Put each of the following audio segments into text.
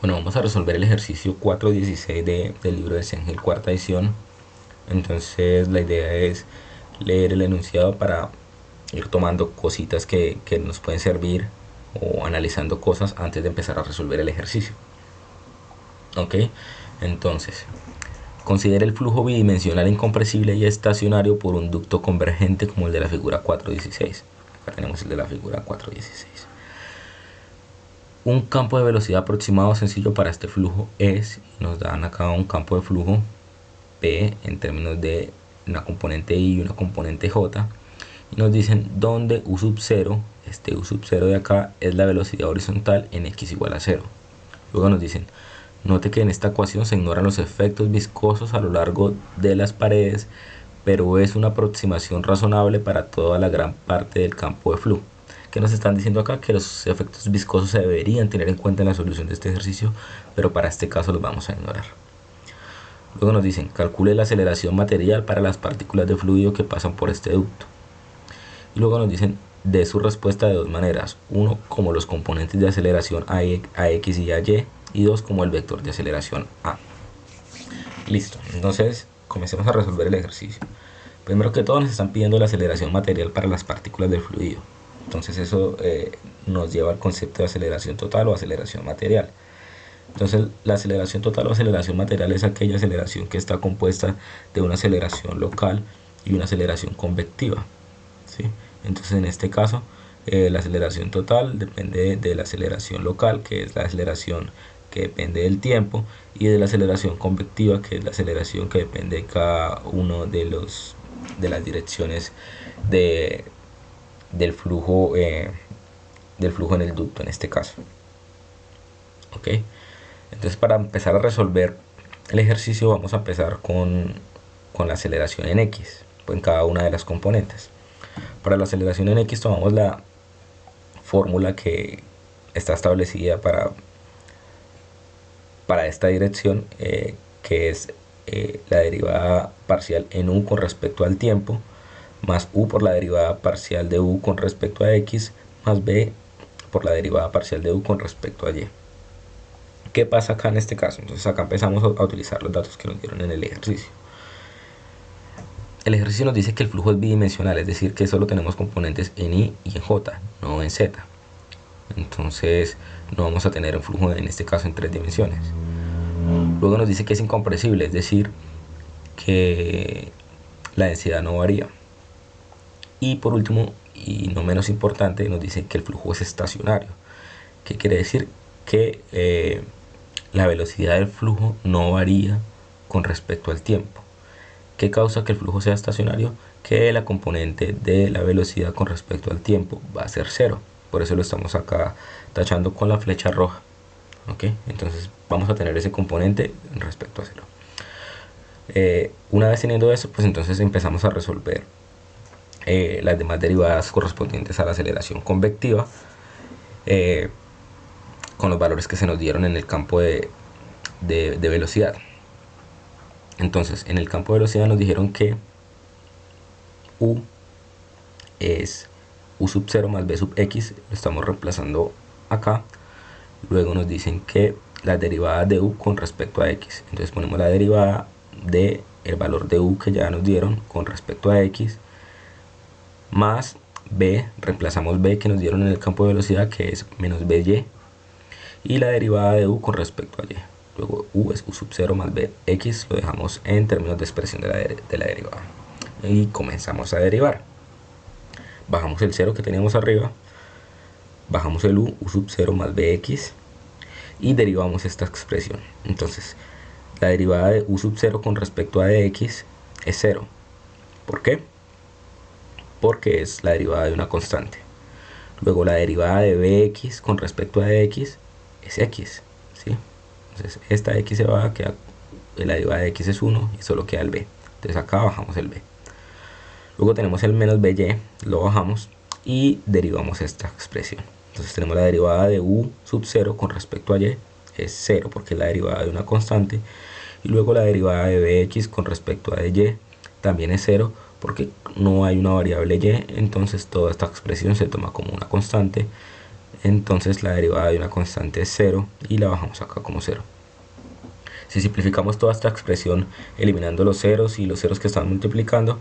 Bueno, vamos a resolver el ejercicio 4.16 del libro de Sengel, cuarta edición. Entonces la idea es leer el enunciado para ir tomando cositas que nos pueden servir o analizando cosas antes de empezar a resolver el ejercicio. Ok, entonces considera el flujo bidimensional incompresible y estacionario por un ducto convergente como el de la figura 4.16. Acá tenemos el de la figura 4.16. Un campo de velocidad aproximado sencillo para este flujo es, nos dan acá un campo de flujo P en términos de una componente I y una componente J, y nos dicen donde U sub 0, este U sub 0 de acá es la velocidad horizontal en x igual a 0. Luego nos dicen, note que en esta ecuación se ignoran los efectos viscosos a lo largo de las paredes, pero es una aproximación razonable para toda la gran parte del campo de flujo. Que nos están diciendo acá que los efectos viscosos se deberían tener en cuenta en la solución de este ejercicio, pero para este caso los vamos a ignorar. Luego nos dicen, calcule la aceleración material para las partículas de fluido que pasan por este ducto. Y luego nos dicen, de su respuesta de dos maneras. Uno, como los componentes de aceleración a x y a y. Y dos, como el vector de aceleración a. Listo, entonces comencemos a resolver el ejercicio. Primero que todo nos están pidiendo la aceleración material para las partículas del fluido. Entonces eso nos lleva al concepto de aceleración total o aceleración material. Entonces la aceleración total o aceleración material es aquella aceleración que está compuesta de una aceleración local y una aceleración convectiva, ¿sí? Entonces en este caso la aceleración total depende de la aceleración local, que es la aceleración que depende del tiempo, y de la aceleración convectiva, que es la aceleración que depende de cada uno de las direcciones del flujo en el ducto en este caso. Ok, entonces para empezar a resolver el ejercicio vamos a empezar con la aceleración en x en cada una de las componentes. Para la aceleración en x tomamos la fórmula que está establecida para esta dirección, que es la derivada parcial en u con respecto al tiempo, más u por la derivada parcial de u con respecto a x, más b por la derivada parcial de u con respecto a y. ¿Qué pasa acá en este caso? Entonces acá empezamos a utilizar los datos que nos dieron en el ejercicio. El ejercicio nos dice que el flujo es bidimensional, es decir, que solo tenemos componentes en i y en j, no en z. Entonces no vamos a tener un flujo en este caso en tres dimensiones. Luego nos dice que es incompresible, es decir, que la densidad no varía. Y por último, y no menos importante, nos dice que el flujo es estacionario. ¿Qué quiere decir? Que la velocidad del flujo no varía con respecto al tiempo. ¿Qué causa que el flujo sea estacionario? Que la componente de la velocidad con respecto al tiempo va a ser cero. Por eso lo estamos acá tachando con la flecha roja. ¿Ok? Entonces vamos a tener ese componente respecto a cero. Una vez teniendo eso, pues entonces empezamos a resolver las demás derivadas correspondientes a la aceleración convectiva con los valores que se nos dieron en el campo de velocidad. Entonces en el campo de velocidad nos dijeron que u es u sub 0 más b sub x, lo estamos reemplazando acá. Luego nos dicen que las derivadas de u con respecto a x, entonces ponemos la derivada de el valor de u que ya nos dieron con respecto a x, más b, reemplazamos b que nos dieron en el campo de velocidad, que es menos by, y la derivada de u con respecto a y. Luego u es u sub 0 más bx, lo dejamos en términos de expresión de la derivada. Y comenzamos a derivar. Bajamos el 0 que teníamos arriba, bajamos el u sub 0 más bx, y derivamos esta expresión. Entonces la derivada de u sub 0 con respecto a dx es 0. ¿Por qué? Porque es la derivada de una constante. Luego la derivada de bx con respecto a dx es x, ¿sí? Entonces esta x se va, queda, la derivada de x es 1 y solo queda el b. Entonces acá bajamos el b. Luego tenemos el menos by, lo bajamos y derivamos esta expresión. Entonces tenemos la derivada de u sub 0 con respecto a y es 0 porque es la derivada de una constante. Y luego la derivada de bx con respecto a y también es 0 porque no hay una variable y, entonces toda esta expresión se toma como una constante entonces la derivada de una constante es 0 y la bajamos acá como 0. Si simplificamos toda esta expresión eliminando los ceros y los ceros que están multiplicando,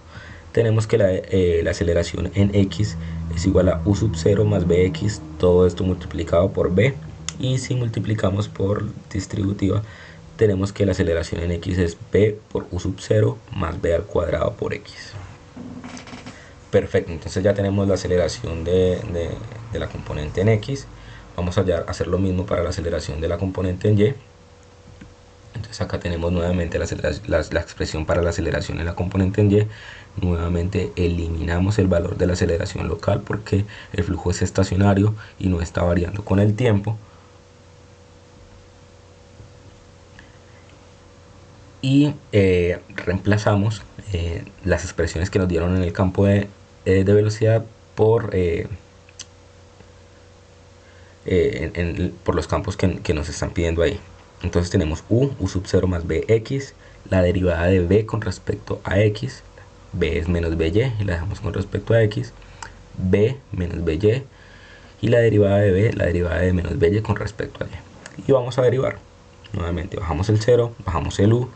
tenemos que la aceleración en x es igual a u sub 0 más bx, todo esto multiplicado por b, y si multiplicamos por distributiva, tenemos que la aceleración en x es b por u sub 0 más b al cuadrado por x. Perfecto, entonces ya tenemos la aceleración de la componente en x. Vamos a hacer lo mismo para la aceleración de la componente en y. Entonces acá tenemos nuevamente la expresión para la aceleración en la componente en y. Nuevamente eliminamos el valor de la aceleración local porque el flujo es estacionario y no está variando con el tiempo. Y reemplazamos las expresiones que nos dieron en el campo de velocidad por los campos que nos están pidiendo ahí. Entonces tenemos u sub 0 más bx, la derivada de b con respecto a x, b es menos by y la dejamos con respecto a x, b menos by, y la derivada de b, la derivada de menos by con respecto a y. Y vamos a derivar. Nuevamente bajamos el 0, bajamos el u.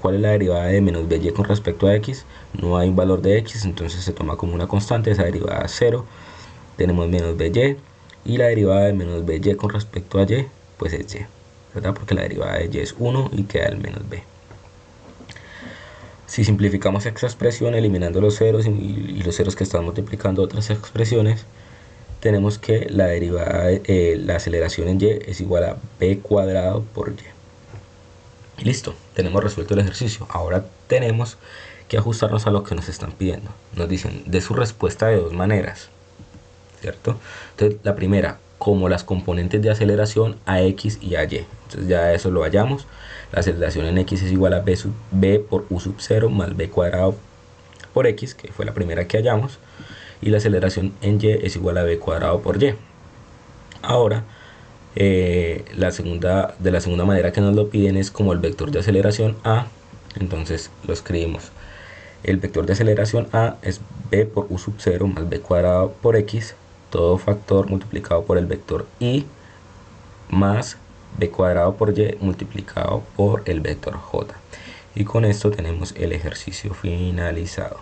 ¿Cuál es la derivada de menos by con respecto a x? No hay un valor de x, entonces se toma como una constante, esa derivada es 0. Tenemos menos by, y la derivada de menos by con respecto a y, pues es y, ¿verdad? Porque la derivada de y es 1 y queda el menos b. Si simplificamos esta expresión eliminando los ceros y los ceros que están multiplicando otras expresiones, tenemos que la derivada, la aceleración en y es igual a b cuadrado por y. Y listo, tenemos resuelto el ejercicio. Ahora tenemos que ajustarnos a lo que nos están pidiendo. Nos dicen de su respuesta de dos maneras, ¿cierto? Entonces la primera, como las componentes de aceleración a x y a y. Entonces ya eso lo hallamos. La aceleración en x es igual a b por u sub 0 más b cuadrado por x, que fue la primera que hallamos. Y la aceleración en y es igual a b cuadrado por y. Ahora, de la segunda manera que nos lo piden es como el vector de aceleración a. Entonces lo escribimos. El vector de aceleración a es b por u sub 0 más b cuadrado por x, todo factor multiplicado por el vector y más b cuadrado por y multiplicado por el vector j. Y con esto tenemos el ejercicio finalizado.